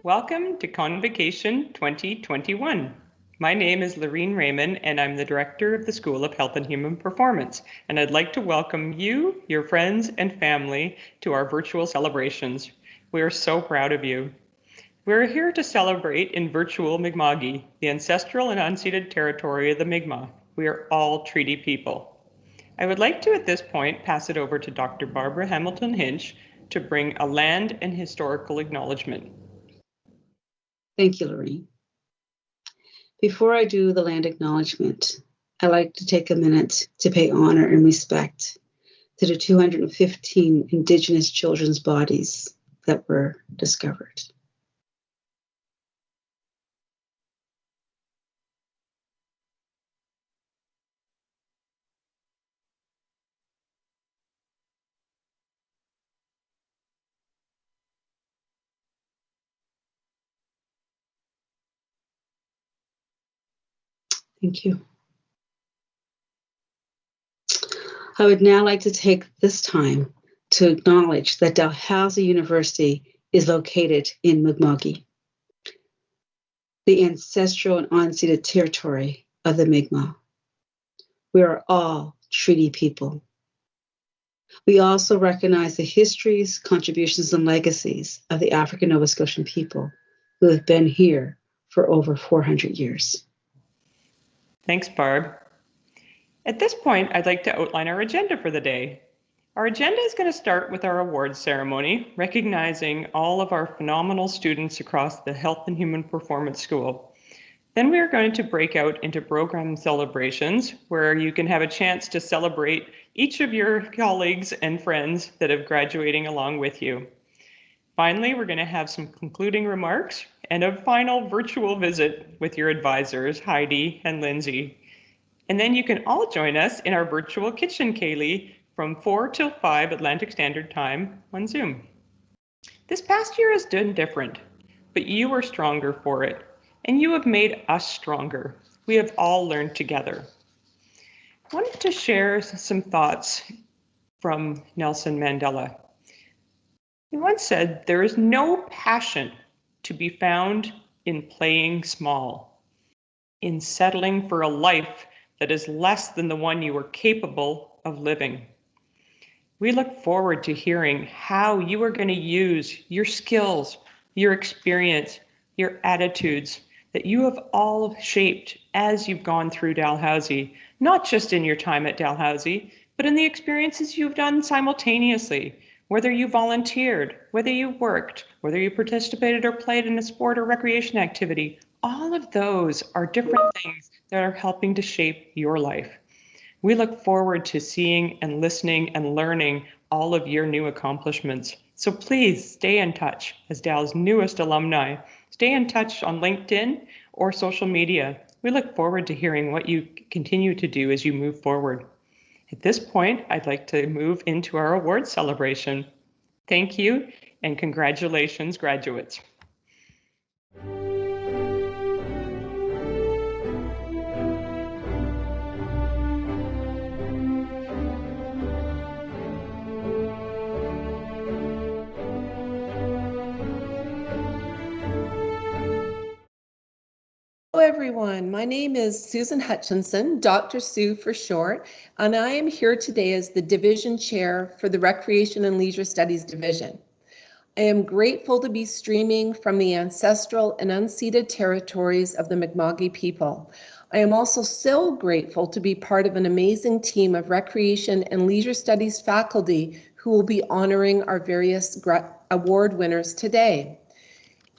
Welcome to Convocation 2021. My name is Lorene Raymond, and I'm the Director of the School of Health and Human Performance, and I'd like to welcome you, your friends, and family to our virtual celebrations. We are so proud of you. We're here to celebrate in virtual Mi'kma'ki, the ancestral and unceded territory of the Mi'kmaq. We are all treaty people. I would like to, at this point, pass it over to Dr. Barbara Hamilton-Hinch to bring a land and historical acknowledgement. Thank you, Lorene. Before I do the land acknowledgement, I'd like to take a minute to pay honor and respect to the 215 Indigenous children's bodies that were discovered. Thank you. I would now like to take this time to acknowledge that Dalhousie University is located in Mi'kma'ki, the ancestral and unceded territory of the Mi'kmaq. We are all treaty people. We also recognize the histories, contributions, and legacies of the African Nova Scotian people who have been here for over 400 years. Thanks, Barb. At this point, I'd like to outline our agenda for the day. Our agenda is going to start with our awards ceremony, recognizing all of our phenomenal students across the Health and Human Performance School. Then we are going to break out into program celebrations, where you can have a chance to celebrate each of your colleagues and friends that have graduating along with you. Finally, we're going to have some concluding remarks and a final virtual visit with your advisors, Heidi and Lindsay. And then you can all join us in our virtual kitchen Kaylee from 4 till 5 Atlantic Standard Time on Zoom. This past year has been different, but you are stronger for it, and you have made us stronger. We have all learned together. I wanted to share some thoughts from Nelson Mandela. He once said, "There is no passion to be found in playing small, in settling for a life that is less than the one you are capable of living." We look forward to hearing how you are going to use your skills, your experience, your attitudes that you have all shaped as you've gone through Dalhousie, not just in your time at Dalhousie, but in the experiences you've done simultaneously. Whether you volunteered, whether you worked, whether you participated or played in a sport or recreation activity, all of those are different things that are helping to shape your life. We look forward to seeing and listening and learning all of your new accomplishments. So please stay in touch as Dal's newest alumni. Stay in touch on LinkedIn or social media. We look forward to hearing what you continue to do as you move forward. At this point, I'd like to move into our awards celebration. Thank you and congratulations, graduates. Hello everyone, my name is Susan Hutchinson, Dr. Sue for short, and I am here today as the Division Chair for the Recreation and Leisure Studies Division. I am grateful to be streaming from the ancestral and unceded territories of the Mi'kma'ki people. I am also so grateful to be part of an amazing team of Recreation and Leisure Studies faculty who will be honoring our various award winners today.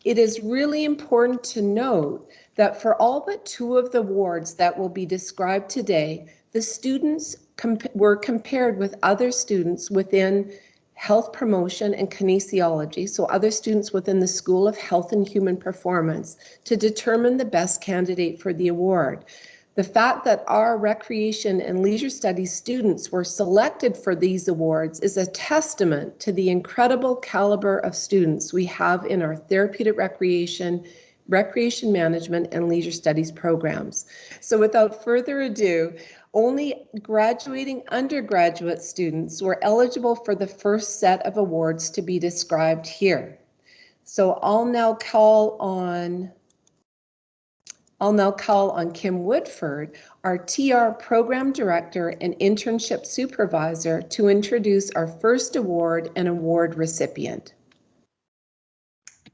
It is really important to note that for all but 2 of the awards that will be described today, the students were compared with other students within health promotion and kinesiology, so other students within the School of Health and Human Performance, to determine the best candidate for the award. The fact that our recreation and leisure studies students were selected for these awards is a testament to the incredible caliber of students we have in our therapeutic recreation management, and leisure studies programs. So without further ado, only graduating undergraduate students were eligible for the first set of awards to be described here. So I'll now call on Kim Woodford, our TR Program Director and Internship Supervisor, to introduce our first award and award recipient.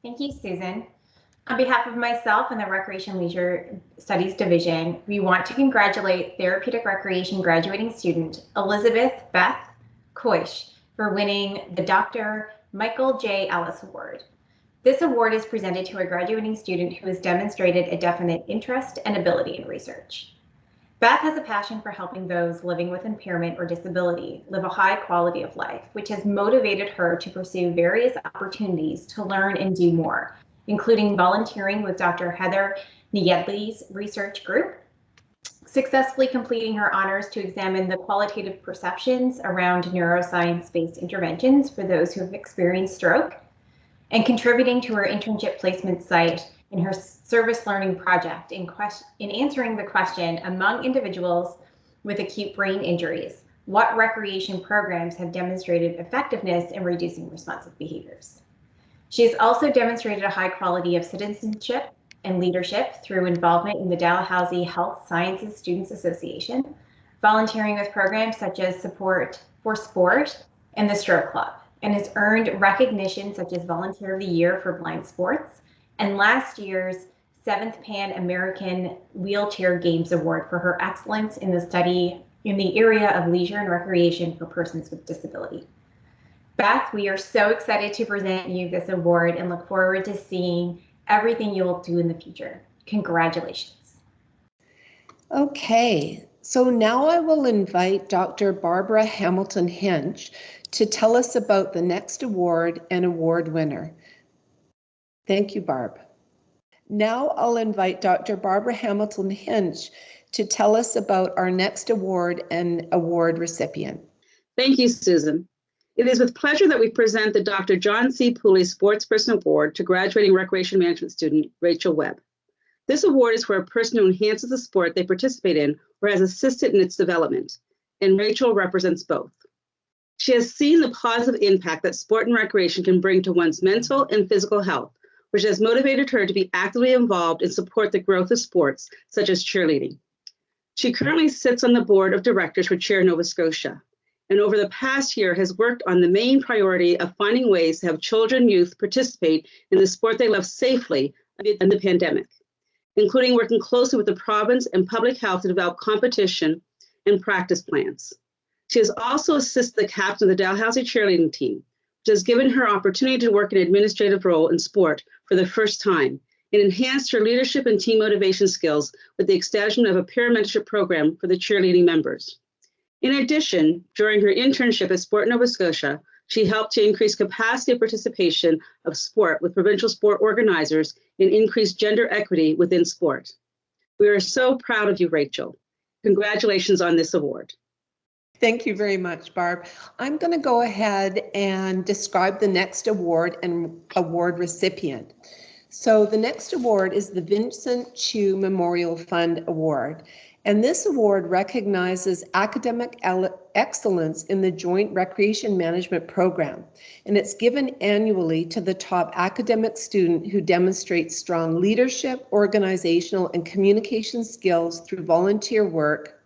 Thank you, Susan. On behalf of myself and the Recreation Leisure Studies Division, we want to congratulate Therapeutic Recreation graduating student Elizabeth Beth Koish for winning the Dr. Michael J. Ellis Award. This award is presented to a graduating student who has demonstrated a definite interest and ability in research. Beth has a passion for helping those living with impairment or disability live a high quality of life, which has motivated her to pursue various opportunities to learn and do more, including volunteering with Dr. Heather Niedley's research group, successfully completing her honors to examine the qualitative perceptions around neuroscience-based interventions for those who have experienced stroke, and contributing to her internship placement site in her service learning project in answering the question, among individuals with acute brain injuries, what recreation programs have demonstrated effectiveness in reducing responsive behaviors? She has also demonstrated a high quality of citizenship and leadership through involvement in the Dalhousie Health Sciences Students Association, volunteering with programs such as Support for Sport and the Stroke Club, and has earned recognition such as Volunteer of the Year for Blind Sports and last year's 7th Pan American Wheelchair Games Award for her excellence in the study in the area of leisure and recreation for persons with disability. Beth, we are so excited to present you this award and look forward to seeing everything you will do in the future. Congratulations. Okay, so now I will invite Dr. Barbara Hamilton Hinch to tell us about the next award and award winner. Thank you, Barb. Now I'll invite Dr. Barbara Hamilton Hinch to tell us about our next award and award recipient. Thank you, Susan. It is with pleasure that we present the Dr. John C. Pooley Sportsperson Award to graduating recreation management student Rachel Webb. This award is for a person who enhances the sport they participate in or has assisted in its development, and Rachel represents both. She has seen the positive impact that sport and recreation can bring to one's mental and physical health, which has motivated her to be actively involved and support the growth of sports, such as cheerleading. She currently sits on the board of directors for Cheer Nova Scotia, and over the past year has worked on the main priority of finding ways to have children and youth participate in the sport they love safely amid the pandemic, including working closely with the province and public health to develop competition and practice plans. She has also assisted the captain of the Dalhousie cheerleading team, which has given her opportunity to work in an administrative role in sport for the first time and enhanced her leadership and team motivation skills with the extension of a peer mentorship program for the cheerleading members. In addition, during her internship at Sport Nova Scotia, she helped to increase capacity of participation of sport with provincial sport organizers and increase gender equity within sport. We are so proud of you, Rachel. Congratulations on this award. Thank you very much, Barb. I'm going to go ahead and describe the next award and award recipient. So the next award is the Vincent Chu Memorial Fund Award. And this award recognizes academic excellence in the Joint Recreation Management Program. And it's given annually to the top academic student who demonstrates strong leadership, organizational, and communication skills through volunteer work,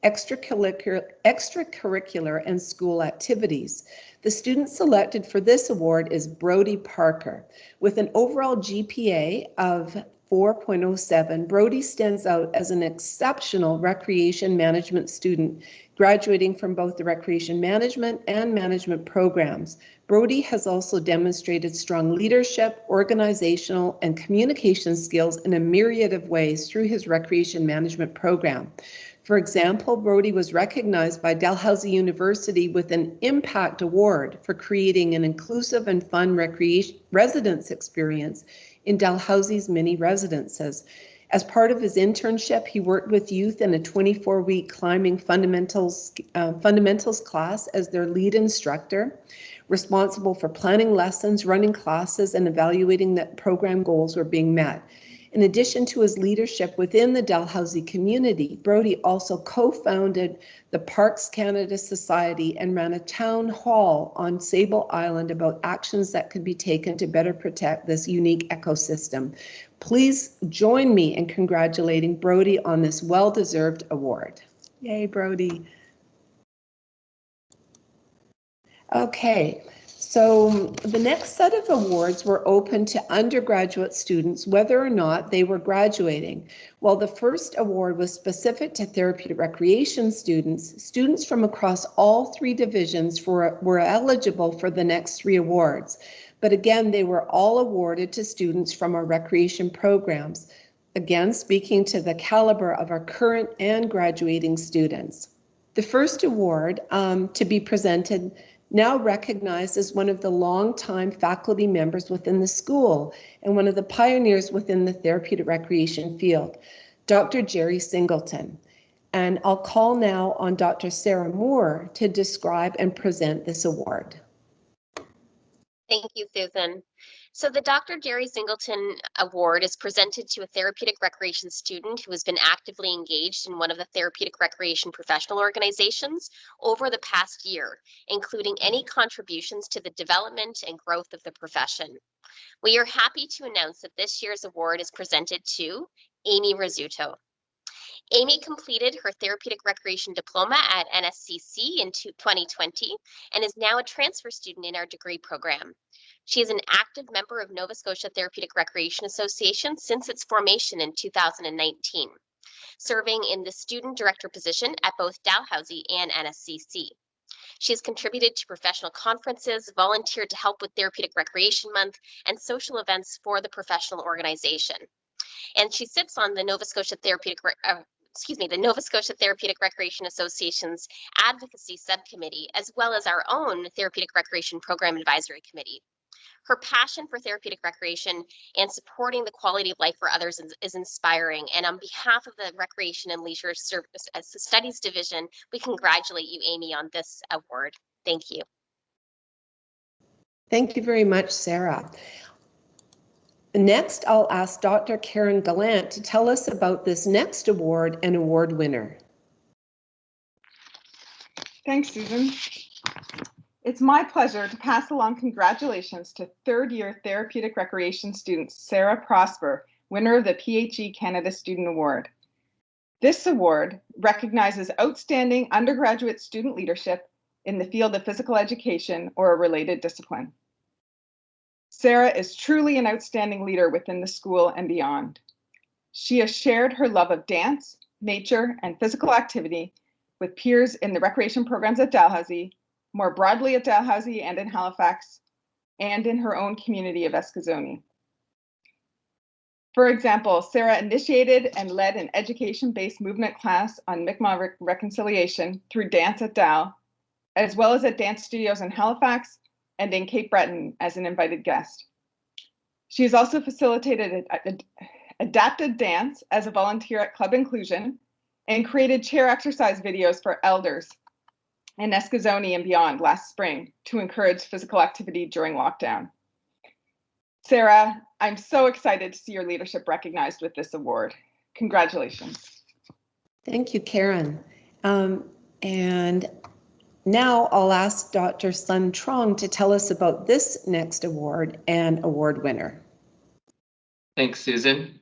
extracurricular and school activities. The student selected for this award is Brody Parker. With an overall GPA of 4.07, Brody stands out as an exceptional recreation management student, graduating from both the recreation management and management programs. Brody has also demonstrated strong leadership, organizational, and communication skills in a myriad of ways through his recreation management program. For example, Brody was recognized by Dalhousie University with an Impact Award for creating an inclusive and fun recreation residence experience in Dalhousie's many residences. As part of his internship, he worked with youth in a 24-week climbing fundamentals class as their lead instructor, responsible for planning lessons, running classes, and evaluating that program goals were being met. In addition to his leadership within the Dalhousie community, Brodie also co-founded the Parks Canada Society and ran a town hall on Sable Island about actions that could be taken to better protect this unique ecosystem. Please join me in congratulating Brodie on this well-deserved award. Yay, Brodie. Okay, so the next set of awards were open to undergraduate students, whether or not they were graduating. While the first award was specific to therapeutic recreation students, students from across all three divisions were eligible for the next three awards. But again, they were all awarded to students from our recreation programs. Again, speaking to the caliber of our current and graduating students. The first award to be presented now recognized as one of the longtime faculty members within the school and one of the pioneers within the therapeutic recreation field, Dr. Jerry Singleton. And I'll call now on Dr. Sarah Moore to describe and present this award. Thank you, Susan. So the Dr. Jerry Singleton Award is presented to a therapeutic recreation student who has been actively engaged in one of the therapeutic recreation professional organizations over the past year, including any contributions to the development and growth of the profession. We are happy to announce that this year's award is presented to Amy Rizzuto. Amy completed her therapeutic recreation diploma at NSCC in 2020 and is now a transfer student in our degree program. She is an active member of Nova Scotia Therapeutic Recreation Association since its formation in 2019, serving in the student director position at both Dalhousie and NSCC. She has contributed to professional conferences, volunteered to help with Therapeutic Recreation Month, and social events for the professional organization. And she sits on the Nova Scotia Therapeutic Recreation Association's Advocacy Subcommittee, as well as our own Therapeutic Recreation Program Advisory Committee. Her passion for therapeutic recreation and supporting the quality of life for others is inspiring. And on behalf of the Recreation and Leisure Studies Division, we congratulate you, Amy, on this award. Thank you. Thank you very much, Sarah. Next, I'll ask Dr. Karen Gallant to tell us about this next award and award winner. Thanks, Susan. It's my pleasure to pass along congratulations to third-year therapeutic recreation student Sarah Prosper, winner of the PHE Canada Student Award. This award recognizes outstanding undergraduate student leadership in the field of physical education or a related discipline. Sarah is truly an outstanding leader within the school and beyond. She has shared her love of dance, nature, and physical activity with peers in the recreation programs at Dalhousie, more broadly at Dalhousie and in Halifax, and in her own community of Eskazoni. For example, Sarah initiated and led an education-based movement class on Mi'kmaq reconciliation through dance at Dal, as well as at dance studios in Halifax and in Cape Breton as an invited guest. She has also facilitated adapted dance as a volunteer at Club Inclusion and created chair exercise videos for elders in Eskazoni and beyond last spring to encourage physical activity during lockdown. Sarah, I'm so excited to see your leadership recognized with this award. Congratulations. Thank you, Karen. And now I'll ask Dr. Sun Trong to tell us about this next award and award winner. Thanks, Susan.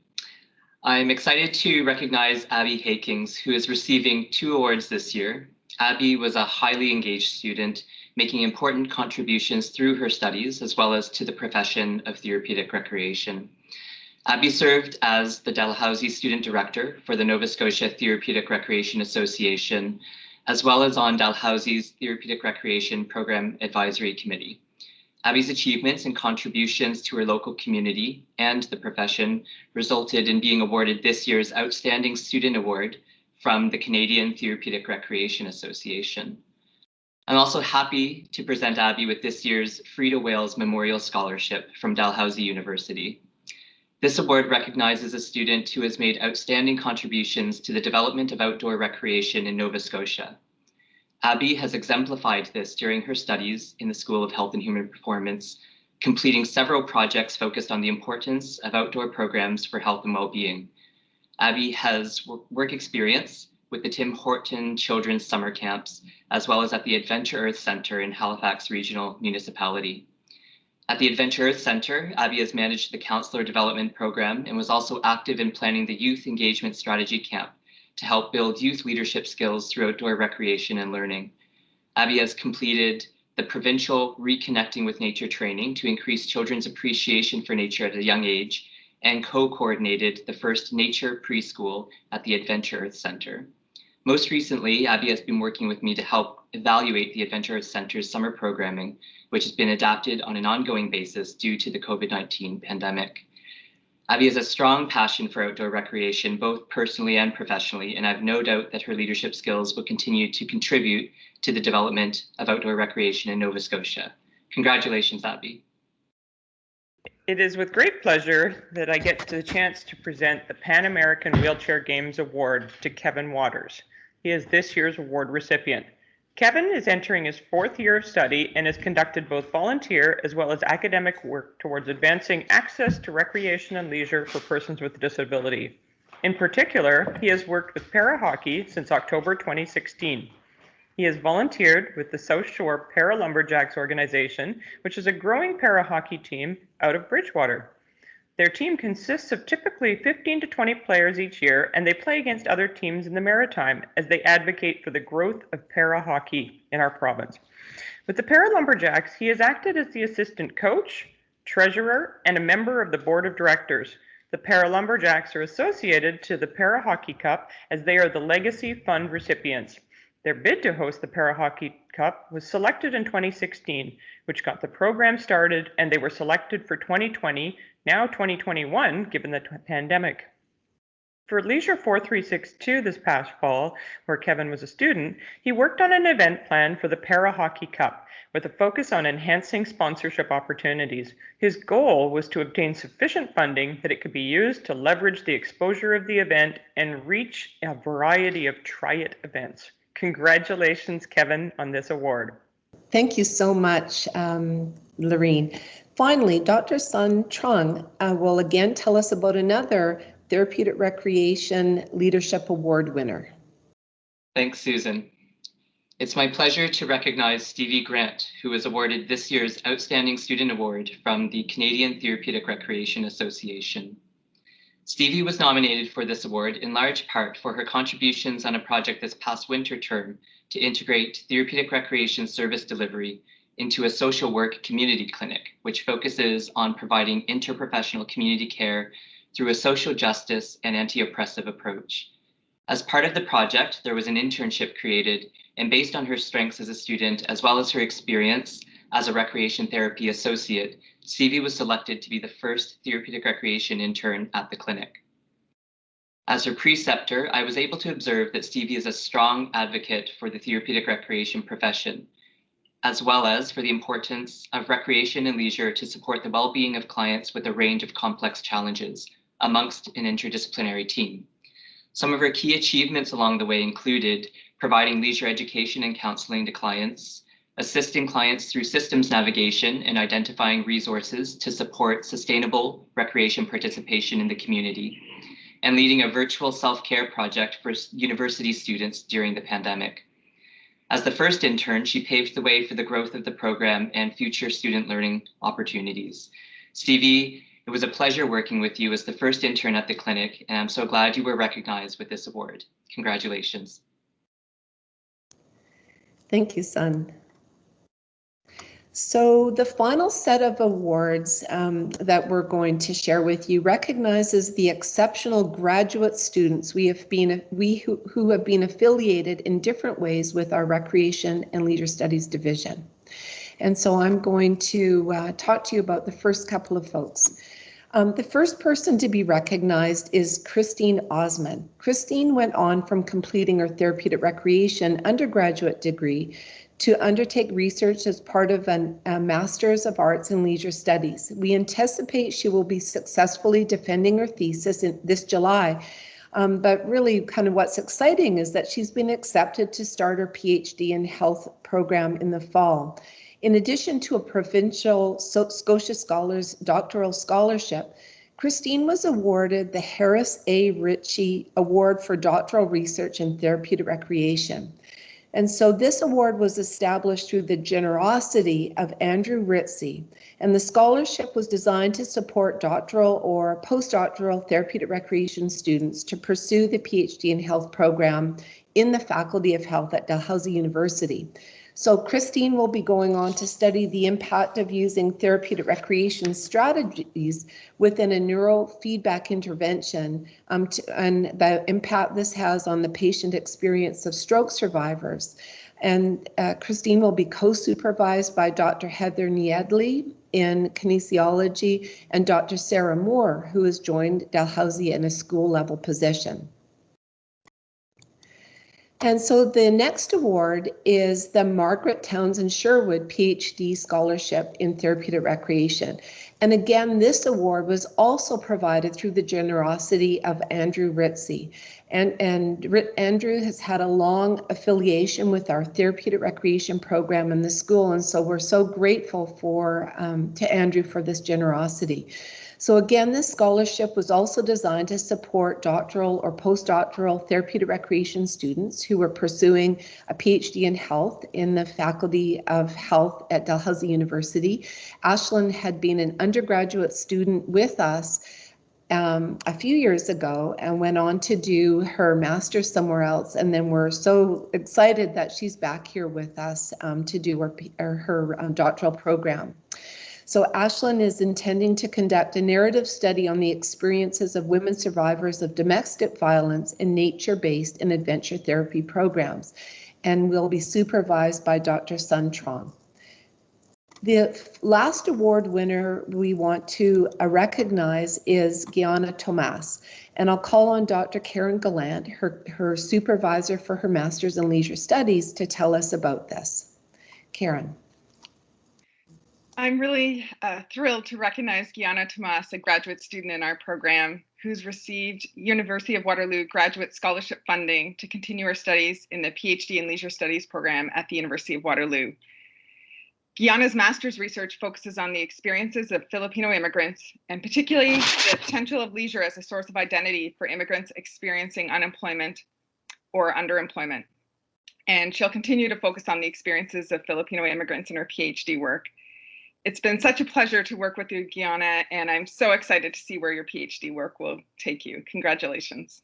I'm excited to recognize Abby Hakings, who is receiving 2 awards this year. Abby was a highly engaged student, making important contributions through her studies, as well as to the profession of therapeutic recreation. Abby served as the Dalhousie Student Director for the Nova Scotia Therapeutic Recreation Association, as well as on Dalhousie's Therapeutic Recreation Program Advisory Committee. Abby's achievements and contributions to her local community and the profession resulted in being awarded this year's Outstanding Student Award from the Canadian Therapeutic Recreation Association. I'm also happy to present Abby with this year's Frida Wales Memorial Scholarship from Dalhousie University. This award recognizes a student who has made outstanding contributions to the development of outdoor recreation in Nova Scotia. Abby has exemplified this during her studies in the School of Health and Human Performance, completing several projects focused on the importance of outdoor programs for health and well-being. Abby has work experience with the Tim Horton Children's Summer Camps, as well as at the Adventure Earth Centre in Halifax Regional Municipality. At the Adventure Earth Centre, Abby has managed the Counselor Development Program and was also active in planning the Youth Engagement Strategy Camp to help build youth leadership skills through outdoor recreation and learning. Abby has completed the provincial Reconnecting with Nature training to increase children's appreciation for nature at a young age, and co-coordinated the first nature preschool at the Adventure Earth Centre. Most recently, Abby has been working with me to help evaluate the Adventure Earth Centre's summer programming, which has been adapted on an ongoing basis due to the COVID-19 pandemic. Abby has a strong passion for outdoor recreation, both personally and professionally, and I have no doubt that her leadership skills will continue to contribute to the development of outdoor recreation in Nova Scotia. Congratulations, Abby. It is with great pleasure that I get the chance to present the Pan American Wheelchair Games Award to Kevin Waters. He is this year's award recipient. Kevin is entering his 4th year of study and has conducted both volunteer as well as academic work towards advancing access to recreation and leisure for persons with disability. In particular, he has worked with para-hockey since October 2016. He has volunteered with the South Shore Para-Lumberjacks organization, which is a growing para-hockey team out of Bridgewater. Their team consists of typically 15 to 20 players each year, and they play against other teams in the Maritime as they advocate for the growth of para-hockey in our province. With the Para-Lumberjacks, he has acted as the assistant coach, treasurer, and a member of the board of directors. The Para-Lumberjacks are associated to the Para-Hockey Cup as they are the Legacy Fund recipients. Their bid to host the Para-Hockey Cup was selected in 2016, which got the program started, and they were selected for 2020, now 2021, given the pandemic. For Leisure 4362 this past fall, where Kevin was a student, he worked on an event plan for the Para-Hockey Cup with a focus on enhancing sponsorship opportunities. His goal was to obtain sufficient funding that it could be used to leverage the exposure of the event and reach a variety of try-it events. Congratulations, Kevin, on this award. Thank you so much, Lorene. Finally, Dr. Sun Trung will again tell us about another Therapeutic Recreation Leadership Award winner. Thanks, Susan. It's my pleasure to recognize Stevie Grant, who was awarded this year's Outstanding Student Award from the Canadian Therapeutic Recreation Association. Stevie was nominated for this award in large part for her contributions on a project this past winter term to integrate therapeutic recreation service delivery into a social work community clinic, which focuses on providing interprofessional community care through a social justice and anti-oppressive approach. As part of the project, there was an internship created, and based on her strengths as a student, as well as her experience as a recreation therapy associate, Stevie was selected to be the first therapeutic recreation intern at the clinic. As her preceptor, I was able to observe that Stevie is a strong advocate for the therapeutic recreation profession, as well as for the importance of recreation and leisure to support the well-being of clients with a range of complex challenges amongst an interdisciplinary team. Some of her key achievements along the way included providing leisure education and counseling to clients, assisting clients through systems navigation and identifying resources to support sustainable recreation participation in the community, and leading a virtual self-care project for university students during the pandemic. As the first intern, she paved the way for the growth of the program and future student learning opportunities. Stevie, it was a pleasure working with you as the first intern at the clinic, and I'm so glad you were recognized with this award. Congratulations. Thank you, Sun. So the final set of awards that we're going to share with you recognizes the exceptional graduate students who have been affiliated in different ways with our Recreation and Leisure Studies division. And so I'm going to talk to you about the first couple of folks. The first person to be recognized is Christine Osman. Christine went on from completing her therapeutic recreation undergraduate degree to undertake research as part of a Master's of Arts in Leisure Studies. We anticipate she will be successfully defending her thesis this July. But really kind of what's exciting is that she's been accepted to start her PhD in health program in the fall. In addition to a provincial Scotia Scholars Doctoral Scholarship, Christine was awarded the Harris A. Ritcey Award for Doctoral Research in Therapeutic Recreation. And so this award was established through the generosity of Andrew Ritcey, and the scholarship was designed to support doctoral or postdoctoral therapeutic recreation students to pursue the PhD in Health program in the Faculty of Health at Dalhousie University. So Christine will be going on to study the impact of using therapeutic recreation strategies within a neurofeedback intervention and the impact this has on the patient experience of stroke survivors. And Christine will be co-supervised by Dr. Heather Niedley in kinesiology and Dr. Sarah Moore, who has joined Dalhousie in a school level position. And so the next award is the Margaret Townshend Sherwood PhD Scholarship in Therapeutic Recreation. And again, this award was also provided through the generosity of Andrew Ritcey. And Andrew has had a long affiliation with our therapeutic recreation program in the school. And so we're so grateful to Andrew for this generosity. So again, this scholarship was also designed to support doctoral or postdoctoral therapeutic recreation students who were pursuing a PhD in health in the Faculty of Health at Dalhousie University. Ashlyn had been an undergraduate student with us a few years ago and went on to do her master's somewhere else. And then we're so excited that she's back here with us to do her doctoral program. So Ashlyn is intending to conduct a narrative study on the experiences of women survivors of domestic violence in nature-based and adventure therapy programs, and will be supervised by Dr. Sun Trong. The last award winner we want to recognize is Gianna Tomas, and I'll call on Dr. Karen Gallant, her supervisor for her Master's in Leisure Studies, to tell us about this. Karen. I'm really thrilled to recognize Gianna Tomas, a graduate student in our program who's received University of Waterloo graduate scholarship funding to continue her studies in the PhD in Leisure Studies program at the University of Waterloo. Gianna's master's research focuses on the experiences of Filipino immigrants, and particularly the potential of leisure as a source of identity for immigrants experiencing unemployment or underemployment. And she'll continue to focus on the experiences of Filipino immigrants in her PhD work. It's been such a pleasure to work with you, Gianna, and I'm so excited to see where your PhD work will take you. Congratulations.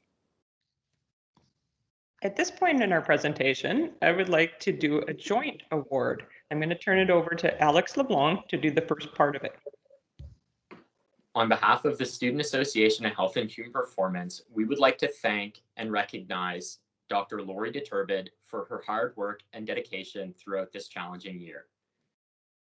At this point in our presentation, I would like to do a joint award. I'm going to turn it over to Alex LeBlanc to do the first part of it. On behalf of the Student Association of Health and Human Performance, we would like to thank and recognize Dr. Lori DeTurbid for her hard work and dedication throughout this challenging year.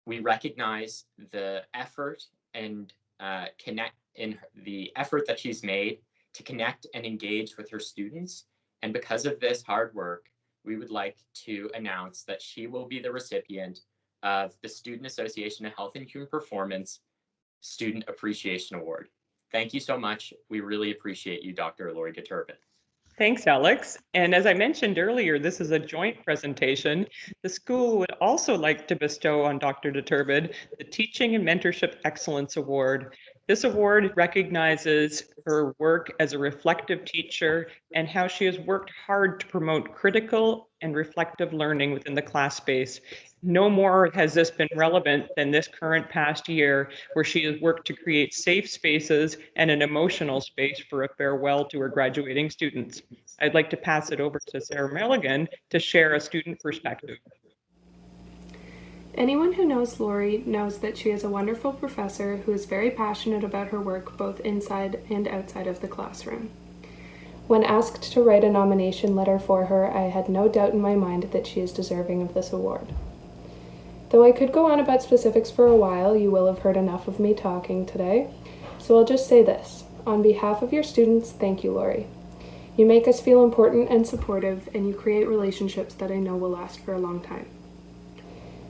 We recognize the effort and the effort that she's made to connect and engage with her students. And because of this hard work, we would like to announce that she will be the recipient of the Student Association of Health and Human Performance Student Appreciation Award. Thank you so much. We really appreciate you, Dr. Lori DeTurbid. Thanks, Alex. And as I mentioned earlier, this is a joint presentation. The school would also like to bestow on Dr. DeTurbid the Teaching and Mentorship Excellence Award. This award recognizes her work as a reflective teacher and how she has worked hard to promote critical and reflective learning within the class space. No more has this been relevant than this current past year, where she has worked to create safe spaces and an emotional space for a farewell to her graduating students. I'd like to pass it over to Sarah Milligan to share a student perspective. Anyone who knows Lori knows that she is a wonderful professor who is very passionate about her work both inside and outside of the classroom. When asked to write a nomination letter for her, I had no doubt in my mind that she is deserving of this award. Though I could go on about specifics for a while, you will have heard enough of me talking today, so I'll just say this. On behalf of your students, thank you, Lori. You make us feel important and supportive, and you create relationships that I know will last for a long time.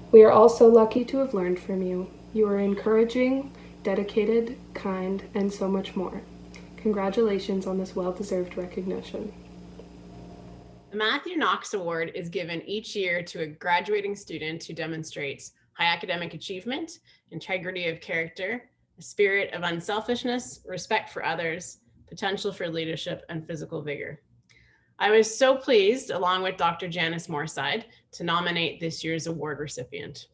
We are also lucky to have learned from you. You are encouraging, dedicated, kind, and so much more. Congratulations on this well-deserved recognition. The Matthew Knox Award is given each year to a graduating student who demonstrates high academic achievement, integrity of character, a spirit of unselfishness, respect for others, potential for leadership, and physical vigor. I was so pleased, along with Dr. Janice Moorside, to nominate this year's award recipient.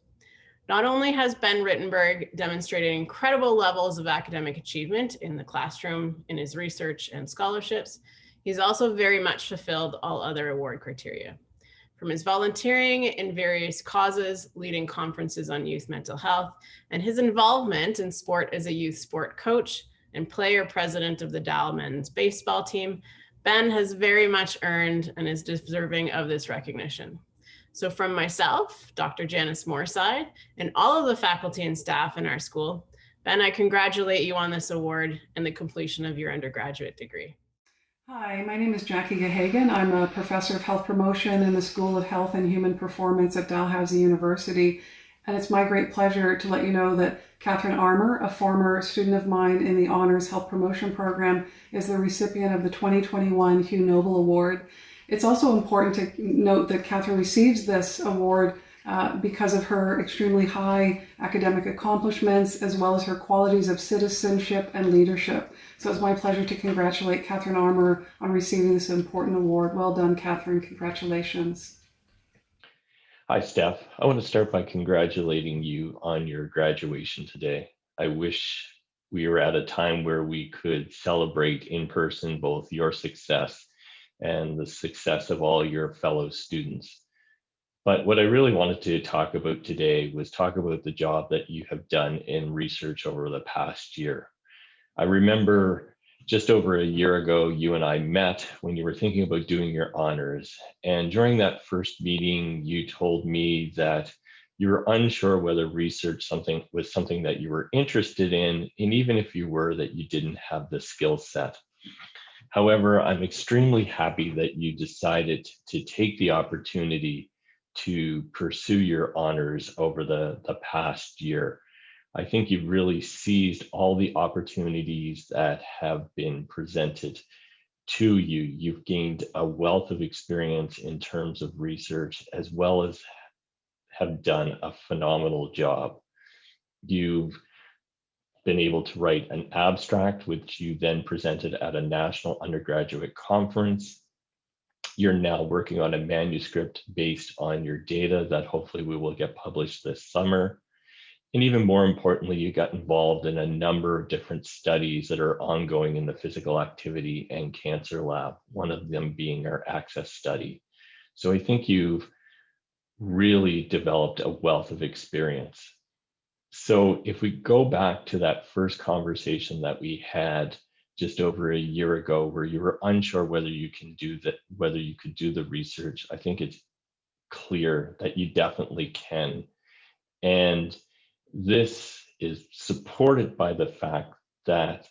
Not only has Ben Rittenberg demonstrated incredible levels of academic achievement in the classroom, in his research and scholarships, he's also very much fulfilled all other award criteria. From his volunteering in various causes, leading conferences on youth mental health, and his involvement in sport as a youth sport coach and player president of the Dow men's baseball team, Ben has very much earned and is deserving of this recognition. So from myself, Dr. Janice Moorside, and all of the faculty and staff in our school, Ben, I congratulate you on this award and the completion of your undergraduate degree. Hi, my name is Jackie Gahagan. I'm a professor of health promotion in the School of Health and Human Performance at Dalhousie University. And it's my great pleasure to let you know that Catherine Armour, a former student of mine in the Honors Health Promotion Program, is the recipient of the 2021 Hugh Noble Award. It's also important to note that Catherine receives this award because of her extremely high academic accomplishments, as well as her qualities of citizenship and leadership. So it's my pleasure to congratulate Catherine Armour on receiving this important award. Well done, Catherine. Congratulations. Hi, Steph. I want to start by congratulating you on your graduation today. I wish we were at a time where we could celebrate in person both your success and the success of all your fellow students. But what I really wanted to talk about today was talk about the job that you have done in research over the past year. I remember just over a year ago, you and I met when you were thinking about doing your honors. And during that first meeting, you told me that you were unsure whether research was something that you were interested in, and even if you were, that you didn't have the skill set. However, I'm extremely happy that you decided to take the opportunity to pursue your honors over the past year. I think you've really seized all the opportunities that have been presented to you. You've gained a wealth of experience in terms of research, as well as have done a phenomenal job. You've been able to write an abstract, which you then presented at a national undergraduate conference. You're now working on a manuscript based on your data that hopefully we will get published this summer. And even more importantly, you got involved in a number of different studies that are ongoing in the physical activity and cancer lab, one of them being our access study. So I think you've really developed a wealth of experience. So if we go back to that first conversation that we had just over a year ago, where you were unsure whether you could do the research, I think it's clear that you definitely can. And this is supported by the fact that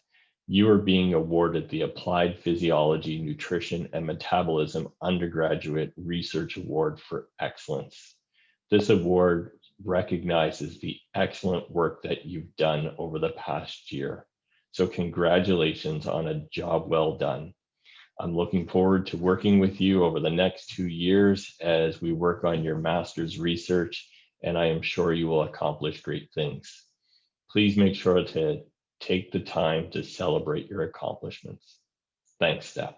you are being awarded the Applied Physiology, Nutrition, and Metabolism Undergraduate Research Award for Excellence. This award recognizes the excellent work that you've done over the past year. So congratulations on a job well done. I'm looking forward to working with you over the next 2 years as we work on your master's research, and I am sure you will accomplish great things. Please make sure to take the time to celebrate your accomplishments. Thanks, Steph.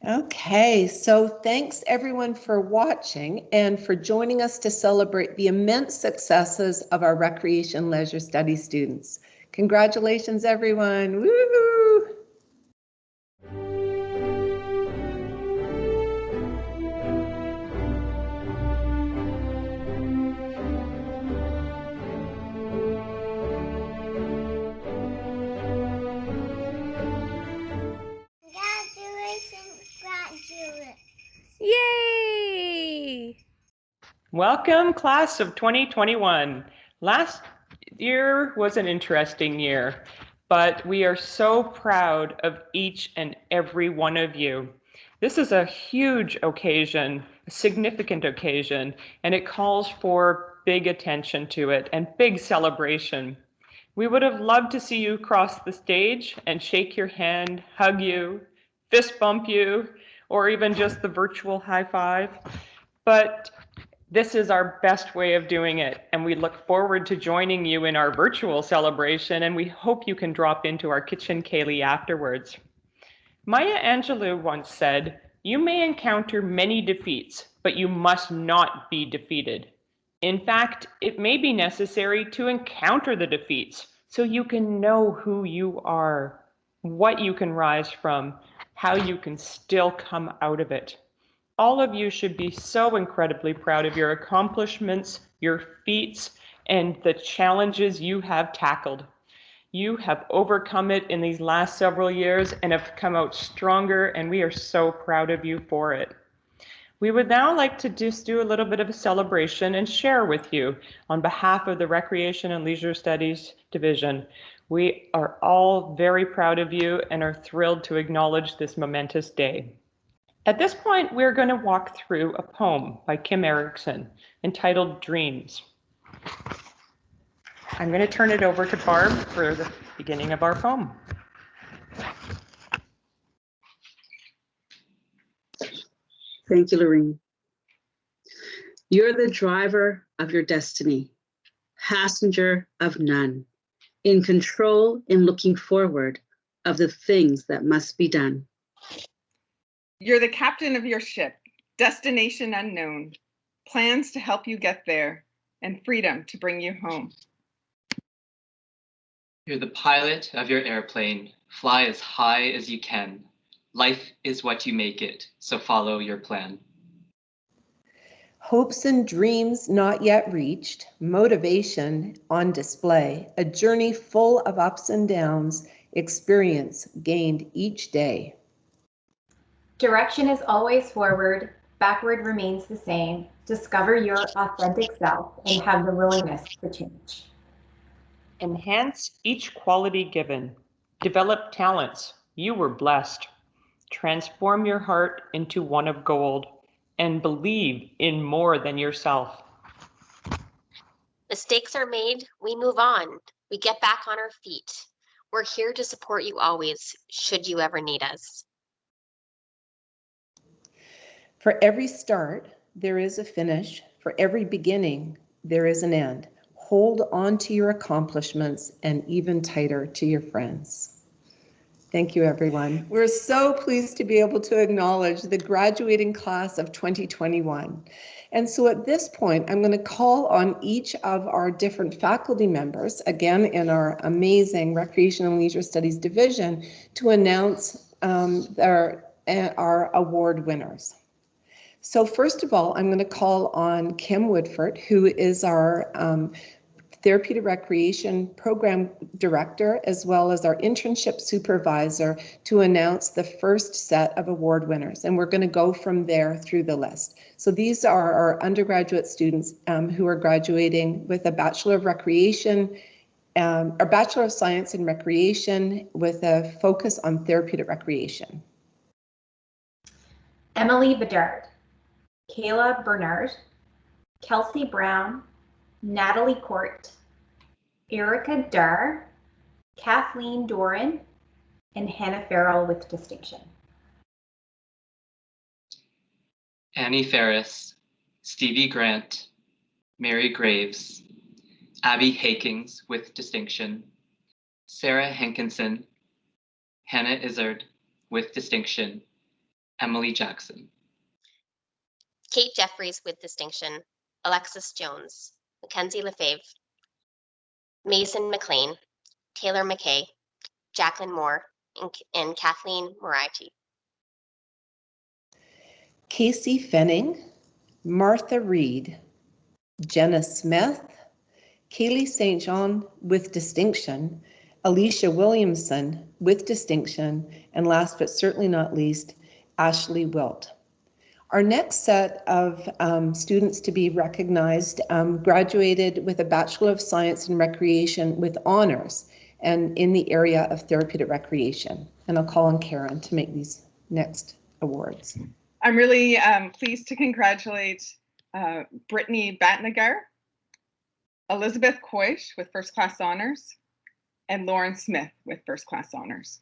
Okay, so thanks everyone for watching and for joining us to celebrate the immense successes of our Recreation Leisure Studies students. Congratulations, everyone. Woo-hoo! Yay! Welcome, class of 2021. Last year was an interesting year, but we are so proud of each and every one of you. This is a huge occasion, a significant occasion, and it calls for big attention to it and big celebration. We would have loved to see you cross the stage and shake your hand, hug you, fist bump you, or even just the virtual high five. But This is our best way of doing it, and we look forward to joining you in our virtual celebration, and we hope you can drop into our kitchen Kaylee afterwards. Maya Angelou once said, "You may encounter many defeats, but you must not be defeated." In fact, it may be necessary to encounter the defeats so you can know who you are, what you can rise from, how you can still come out of it. All of you should be so incredibly proud of your accomplishments, your feats, and the challenges you have tackled. You have overcome it in these last several years and have come out stronger, and we are so proud of you for it. We would now like to just do a little bit of a celebration and share with you on behalf of the Recreation and Leisure Studies Division. We are all very proud of you and are thrilled to acknowledge this momentous day. At this point, we're going to walk through a poem by Kim Erickson entitled Dreams. I'm going to turn it over to Barb for the beginning of our poem. Thank you, Lorene. You're the driver of your destiny, passenger of none, in control and looking forward of the things that must be done. You're the captain of your ship, destination unknown, plans to help you get there, and freedom to bring you home. You're the pilot of your airplane. Fly as high as you can. Life is what you make it, so follow your plan. Hopes and dreams not yet reached, motivation on display, a journey full of ups and downs, experience gained each day. Direction is always forward, backward remains the same. Discover your authentic self and have the willingness to change. Enhance each quality given. Develop talents. You were blessed. Transform your heart into one of gold and believe in more than yourself. Mistakes are made, we move on. We get back on our feet. We're here to support you always, should you ever need us. For every start, there is a finish. For every beginning, there is an end. Hold on to your accomplishments and even tighter to your friends. Thank you, everyone. We're so pleased to be able to acknowledge the graduating class of 2021. And so at this point, I'm going to call on each of our different faculty members, again in our amazing Recreation and Leisure Studies division, to announce our award winners. So first of all, I'm going to call on Kim Woodford, who is our Therapeutic Recreation Program Director, as well as our internship supervisor, to announce the first set of award winners. And we're going to go from there through the list. So these are our undergraduate students who are graduating with a Bachelor of Recreation, or Bachelor of Science in Recreation with a focus on therapeutic recreation. Emily Bedard, Kayla Bernard, Kelsey Brown, Natalie Court, Erica Darr, Kathleen Doran, and Hannah Farrell with distinction. Annie Ferris, Stevie Grant, Mary Graves, Abby Hakings with distinction, Sarah Hankinson, Hannah Izzard with distinction, Emily Jackson. Kate Jeffries with distinction, Alexis Jones, Mackenzie Lefebvre, Mason McLean, Taylor McKay, Jacqueline Moore, and Kathleen Moriarty. Casey Fenning, Martha Reed, Jenna Smith, Kaylee St. John with distinction, Alicia Williamson with distinction, and last but certainly not least, Ashley Wilt. Our next set of students to be recognized graduated with a Bachelor of Science in Recreation with honors and in the area of therapeutic recreation. And I'll call on Karen to make these next awards. I'm really pleased to congratulate Brittany Batnagar, Elizabeth Koish with first class honors, and Lauren Smith with first class honors.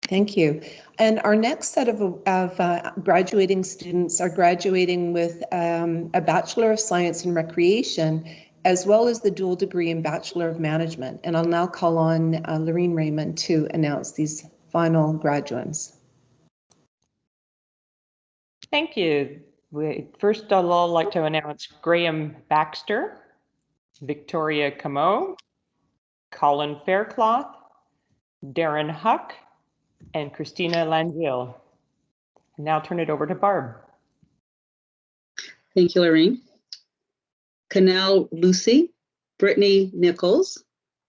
Thank you. And our next set of graduating students are graduating with a Bachelor of Science in Recreation, as well as the dual degree in Bachelor of Management. And I'll now call on Lorraine Raymond to announce these final graduates. Thank you. First, I'd like to announce Graham Baxter, Victoria Camo, Colin Faircloth, Darren Huck, and Christina Langille. Now turn it over to Barb. Thank you, Lorraine. Canal Lucy, Brittany Nichols,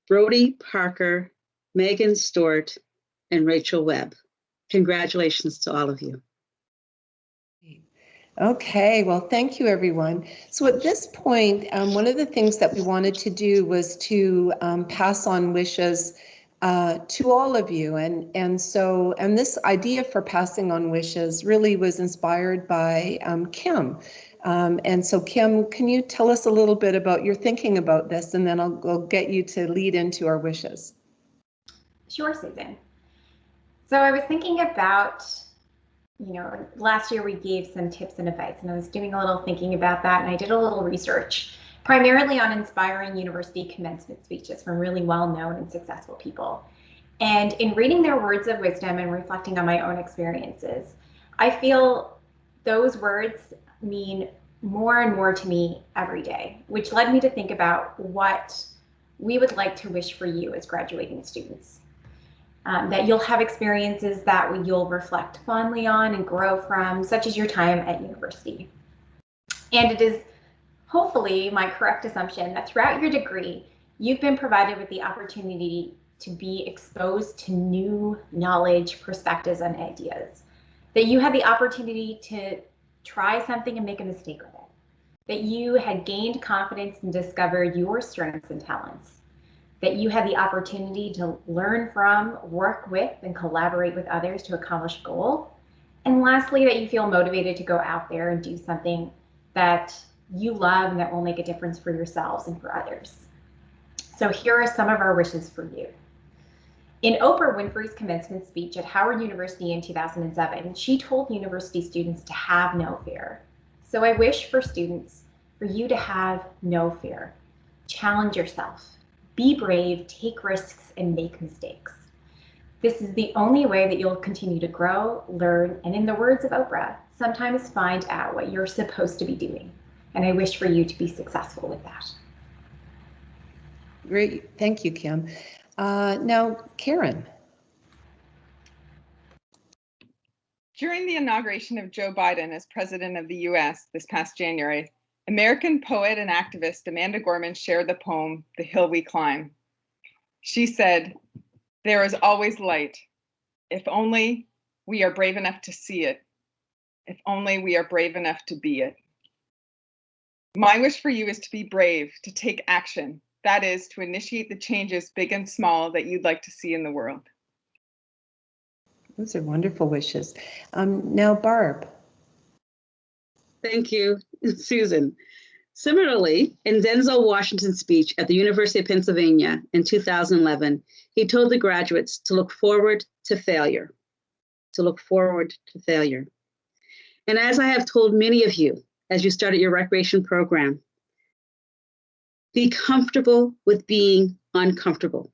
Brody Parker, Megan Stewart, and Rachel Webb. Congratulations to all of you. Okay, well, thank you, everyone. So at this point, one of the things that we wanted to do was to pass on wishes to all of you. And this idea for passing on wishes really was inspired by Kim. And so Kim, can you tell us a little bit about your thinking about this, and then I'll get you to lead into our wishes. Sure, Susan. So I was thinking about, last year we gave some tips and advice, and I was doing a little thinking about that, and I did a little research, primarily on inspiring university commencement speeches from really well-known and successful people. And in reading their words of wisdom and reflecting on my own experiences, I feel those words mean more and more to me every day, which led me to think about what we would like to wish for you as graduating students. That you'll have experiences that you'll reflect fondly on and grow from, such as your time at university. And it is hopefully my correct assumption that throughout your degree, you've been provided with the opportunity to be exposed to new knowledge, perspectives, and ideas. That you had the opportunity to try something and make a mistake with it. That you had gained confidence and discovered your strengths and talents. That you had the opportunity to learn from, work with, and collaborate with others to accomplish a goal. And lastly, that you feel motivated to go out there and do something that you love and that will make a difference for yourselves and for others. So here are some of our wishes for you. In Oprah Winfrey's commencement speech at Howard University in 2007, she told university students to have no fear. So I wish for students for you to have no fear. Challenge yourself. Be brave, take risks, and make mistakes. This is the only way that you'll continue to grow, learn, and in the words of Oprah, sometimes find out what you're supposed to be doing. And I wish for you to be successful with that. Great, thank you, Kim. Now, Karen. During the inauguration of Joe Biden as president of the US this past January, American poet and activist Amanda Gorman shared the poem, The Hill We Climb. She said, "There is always light, if only we are brave enough to see it, if only we are brave enough to be it." My wish for you is to be brave, to take action. That is, to initiate the changes, big and small, that you'd like to see in the world. Those are wonderful wishes. Now, Barb. Thank you, Susan. Similarly, in Denzel Washington's speech at the University of Pennsylvania in 2011, he told the graduates to look forward to failure, to look forward to failure. And as I have told many of you as you started your recreation program, be comfortable with being uncomfortable.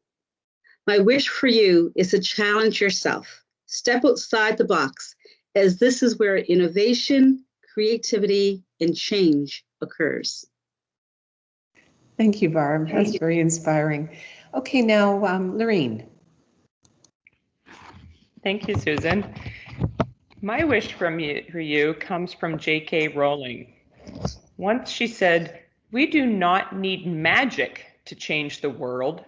My wish for you is to challenge yourself, step outside the box, as this is where innovation, creativity, and change occurs. Thank you, Barb. That's very inspiring. Okay, now, Lorraine. Thank you, Susan. My wish for you comes from J.K. Rowling. Once she said, "We do not need magic to change the world.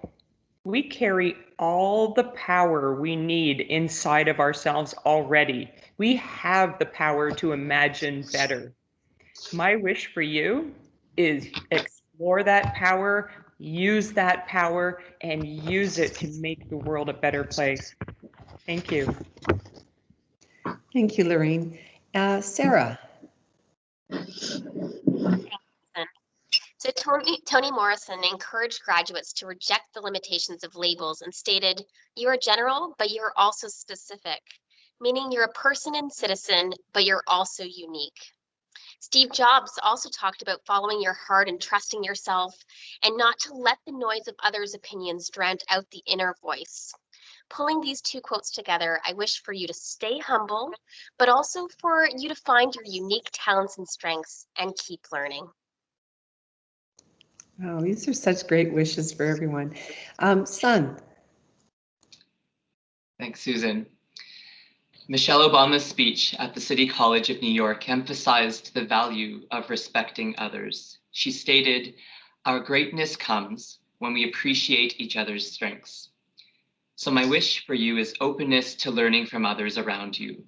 We carry all the power we need inside of ourselves already. We have the power to imagine better." My wish for you is explore that power, use that power, and use it to make the world a better place. Thank you. Thank you, Lorraine. Sarah. So So Toni Morrison encouraged graduates to reject the limitations of labels and stated, "You are general, but you are also specific," meaning you're a person and citizen, but you're also unique. Steve Jobs also talked about following your heart and trusting yourself and not to let the noise of others' opinions drown out the inner voice. Pulling these two quotes together, I wish for you to stay humble, but also for you to find your unique talents and strengths and keep learning. Oh, these are such great wishes for everyone. Son. Thanks, Susan. Michelle Obama's speech at the City College of New York emphasized the value of respecting others. She stated, "Our greatness comes when we appreciate each other's strengths." So my wish for you is openness to learning from others around you,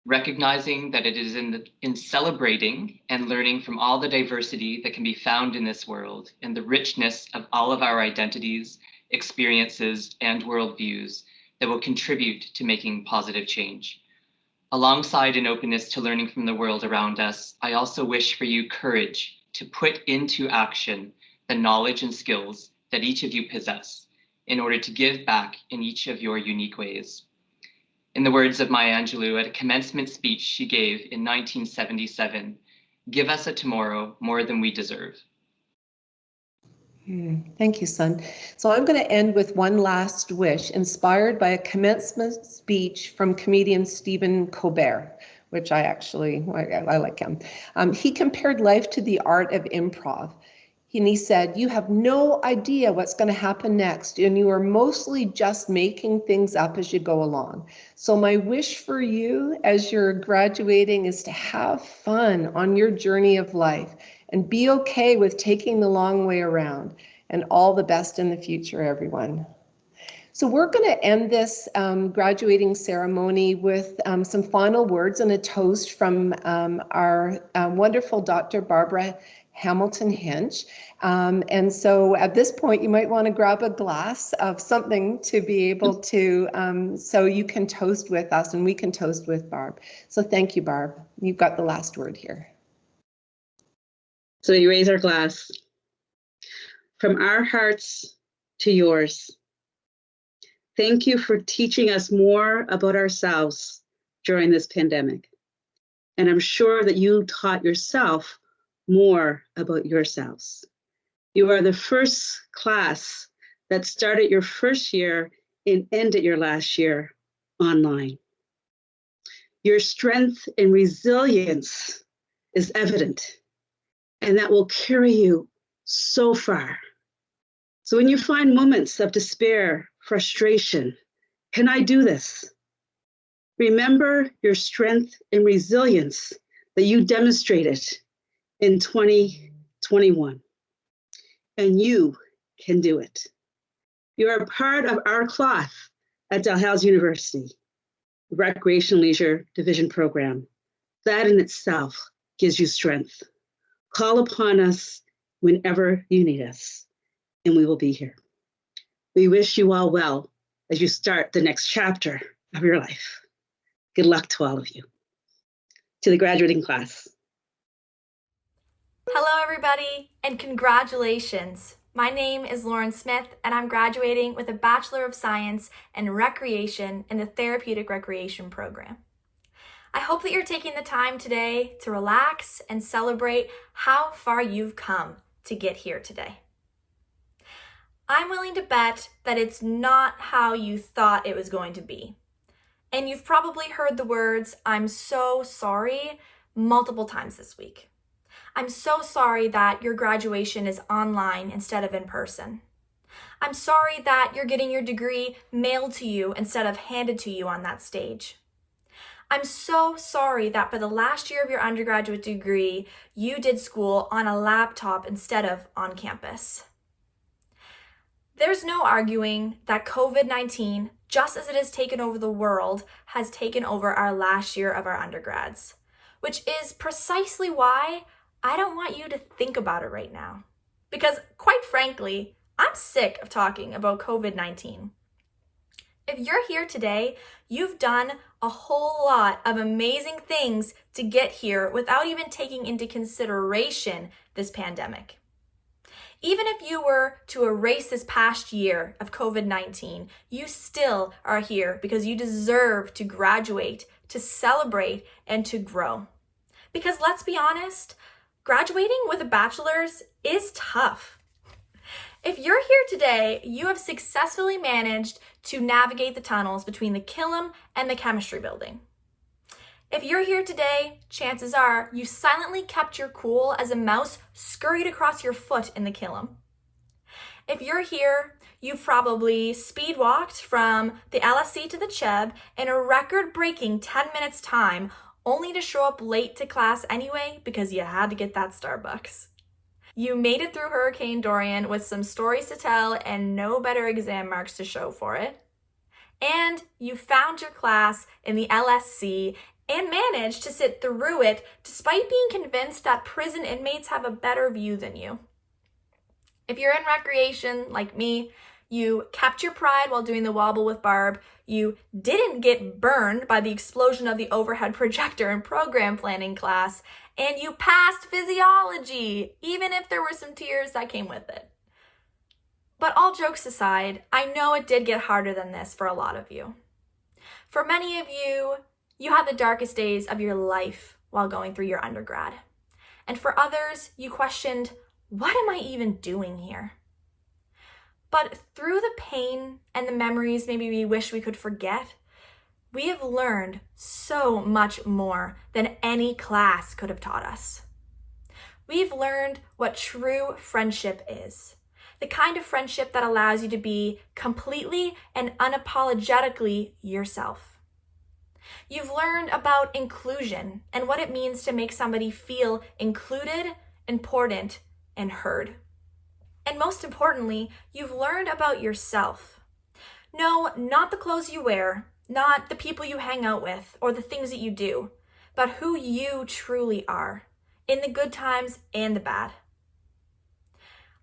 recognizing that it is in celebrating and learning from all the diversity that can be found in this world and the richness of all of our identities, experiences, and worldviews that will contribute to making positive change. Alongside an openness to learning from the world around us, I also wish for you courage to put into action the knowledge and skills that each of you possess in order to give back in each of your unique ways. In the words of Maya Angelou at a commencement speech she gave in 1977, "Give us a tomorrow more than we deserve." Thank you, son. So I'm going to end with one last wish, inspired by a commencement speech from comedian Stephen Colbert, which I like him. He compared life to the art of improv. And he said, "You have no idea what's going to happen next, and you are mostly just making things up as you go along." So my wish for you as you're graduating is to have fun on your journey of life and be okay with taking the long way around. And all the best in the future, everyone. So we're going to end this graduating ceremony with some final words and a toast from our wonderful Dr. Barbara Hamilton Hinch. And so at this point, you might want to grab a glass of something to be able to, so you can toast with us and we can toast with Barb. So thank you, Barb. You've got the last word here. So we raise our glass. From our hearts to yours. Thank you for teaching us more about ourselves during this pandemic. And I'm sure that you taught yourself more about yourselves. You are the first class that started your first year and ended your last year online. Your strength and resilience is evident, and that will carry you so far. So when you find moments of despair, frustration, can I do this? Remember your strength and resilience that you demonstrated in 2021. And you can do it. You are a part of our cloth at Dalhousie University, the Recreation Leisure Division program. That in itself gives you strength. Call upon us whenever you need us, and we will be here. We wish you all well as you start the next chapter of your life. Good luck to all of you. To the graduating class. Hello, everybody, and congratulations. My name is Lauren Smith, and I'm graduating with a Bachelor of Science in Recreation in the Therapeutic Recreation program. I hope that you're taking the time today to relax and celebrate how far you've come to get here today. I'm willing to bet that it's not how you thought it was going to be. And you've probably heard the words, "I'm so sorry," multiple times this week. I'm so sorry that your graduation is online instead of in person. I'm sorry that you're getting your degree mailed to you instead of handed to you on that stage. I'm so sorry that for the last year of your undergraduate degree, you did school on a laptop instead of on campus. There's no arguing that COVID-19, just as it has taken over the world, has taken over our last year of our undergrads, which is precisely why I don't want you to think about it right now. Because quite frankly, I'm sick of talking about COVID-19. If you're here today, you've done a whole lot of amazing things to get here without even taking into consideration this pandemic. Even if you were to erase this past year of COVID-19, you still are here because you deserve to graduate, to celebrate, and to grow. Because let's be honest, graduating with a bachelor's is tough. If you're here today, you have successfully managed to navigate the tunnels between the Killam and the chemistry building. If you're here today, chances are you silently kept your cool as a mouse scurried across your foot in the Killam. If you're here, you've probably speed walked from the LSC to the Cheb in a record-breaking 10 minutes time, only to show up late to class anyway because you had to get that Starbucks. You made it through Hurricane Dorian with some stories to tell and no better exam marks to show for it. And you found your class in the LSC and managed to sit through it despite being convinced that prison inmates have a better view than you. If you're in recreation like me, you kept your pride while doing the wobble with Barb, you didn't get burned by the explosion of the overhead projector in program planning class, and you passed physiology, even if there were some tears that came with it. But all jokes aside, I know it did get harder than this for a lot of you. For many of you, you had the darkest days of your life while going through your undergrad. And for others, you questioned, what am I even doing here? But through the pain and the memories maybe we wish we could forget, we have learned so much more than any class could have taught us. We've learned what true friendship is. The kind of friendship that allows you to be completely and unapologetically yourself. You've learned about inclusion and what it means to make somebody feel included, important, and heard. And most importantly, you've learned about yourself. No, not the clothes you wear, not the people you hang out with or the things that you do, but who you truly are, in the good times and the bad.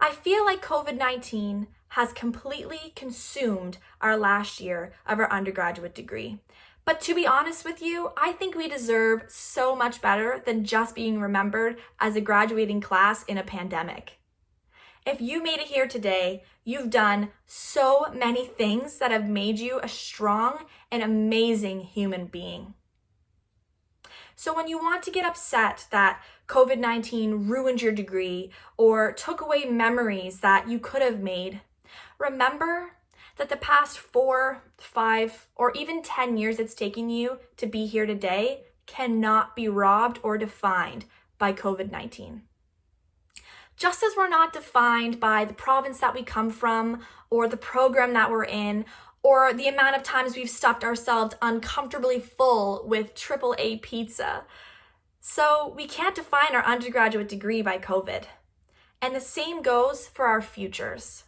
I feel like COVID-19 has completely consumed our last year of our undergraduate degree. But to be honest with you, I think we deserve so much better than just being remembered as a graduating class in a pandemic. If you made it here today, you've done so many things that have made you a strong and amazing human being. So when you want to get upset that COVID-19 ruined your degree or took away memories that you could have made, remember that the past 4, 5, or even 10 years it's taken you to be here today cannot be robbed or defined by COVID-19. Just as we're not defined by the province that we come from, or the program that we're in, or the amount of times we've stuffed ourselves uncomfortably full with AAA pizza. So we can't define our undergraduate degree by COVID. And the same goes for our futures.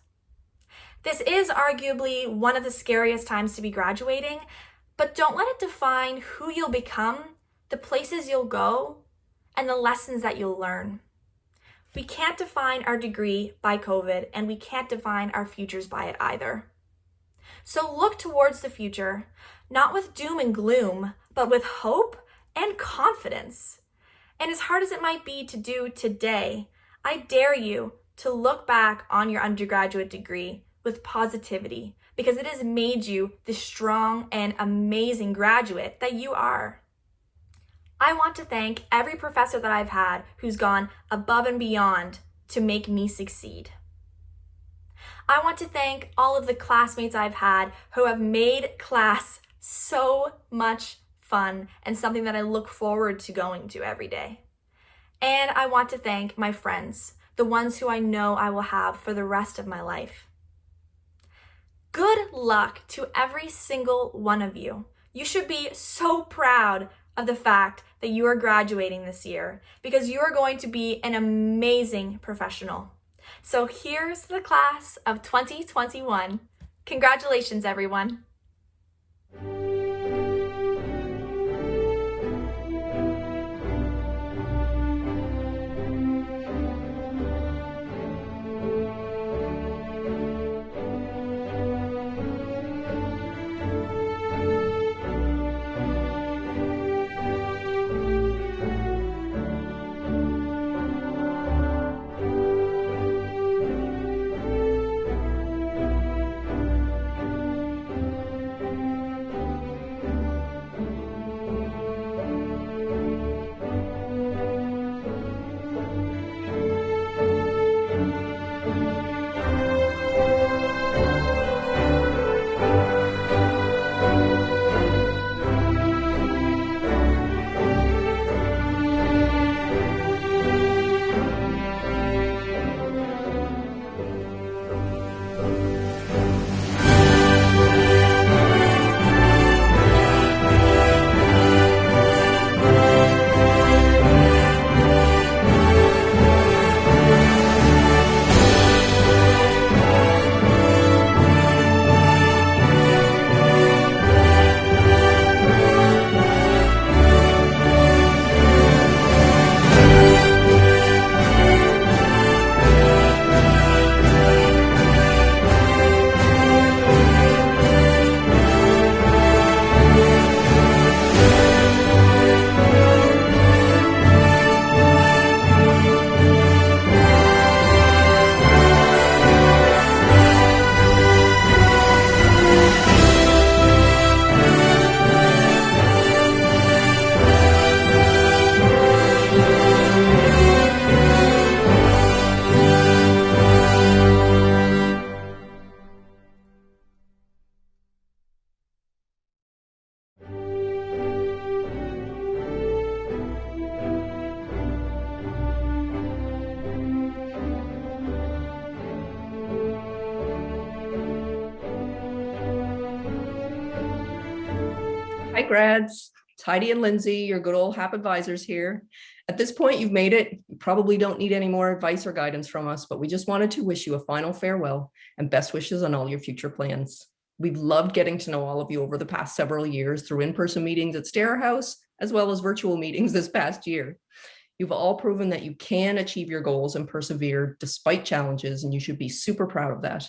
This is arguably one of the scariest times to be graduating, but don't let it define who you'll become, the places you'll go, and the lessons that you'll learn. We can't define our degree by COVID, and we can't define our futures by it either. So look towards the future, not with doom and gloom, but with hope and confidence. And as hard as it might be to do today, I dare you to look back on your undergraduate degree with positivity, because it has made you the strong and amazing graduate that you are. I want to thank every professor that I've had who's gone above and beyond to make me succeed. I want to thank all of the classmates I've had who have made class so much fun and something that I look forward to going to every day. And I want to thank my friends, the ones who I know I will have for the rest of my life. Good luck to every single one of you. You should be so proud of the fact that you are graduating this year because you are going to be an amazing professional. So here's the class of 2021. Congratulations, everyone. Hi, grads. It's Heidi and Lindsay, your good old HAP advisors here. At this point, you've made it. You probably don't need any more advice or guidance from us, but we just wanted to wish you a final farewell and best wishes on all your future plans. We've loved getting to know all of you over the past several years through in-person meetings at Stair House, as well as virtual meetings this past year. You've all proven that you can achieve your goals and persevere despite challenges, and you should be super proud of that.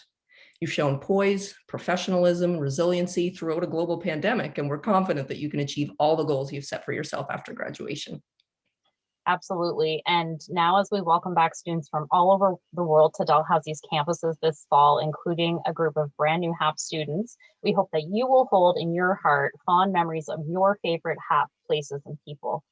You've shown poise, professionalism, resiliency throughout a global pandemic, and we're confident that you can achieve all the goals you've set for yourself after graduation. Absolutely. And now as we welcome back students from all over the world to Dalhousie's campuses this fall, including a group of brand new HAP students, we hope that you will hold in your heart fond memories of your favorite HAP places and people.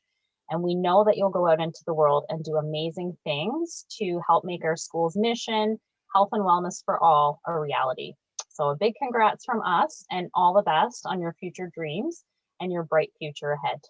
And we know that you'll go out into the world and do amazing things to help make our school's mission, health and wellness for all, a reality. So a big congrats from us and all the best on your future dreams and your bright future ahead.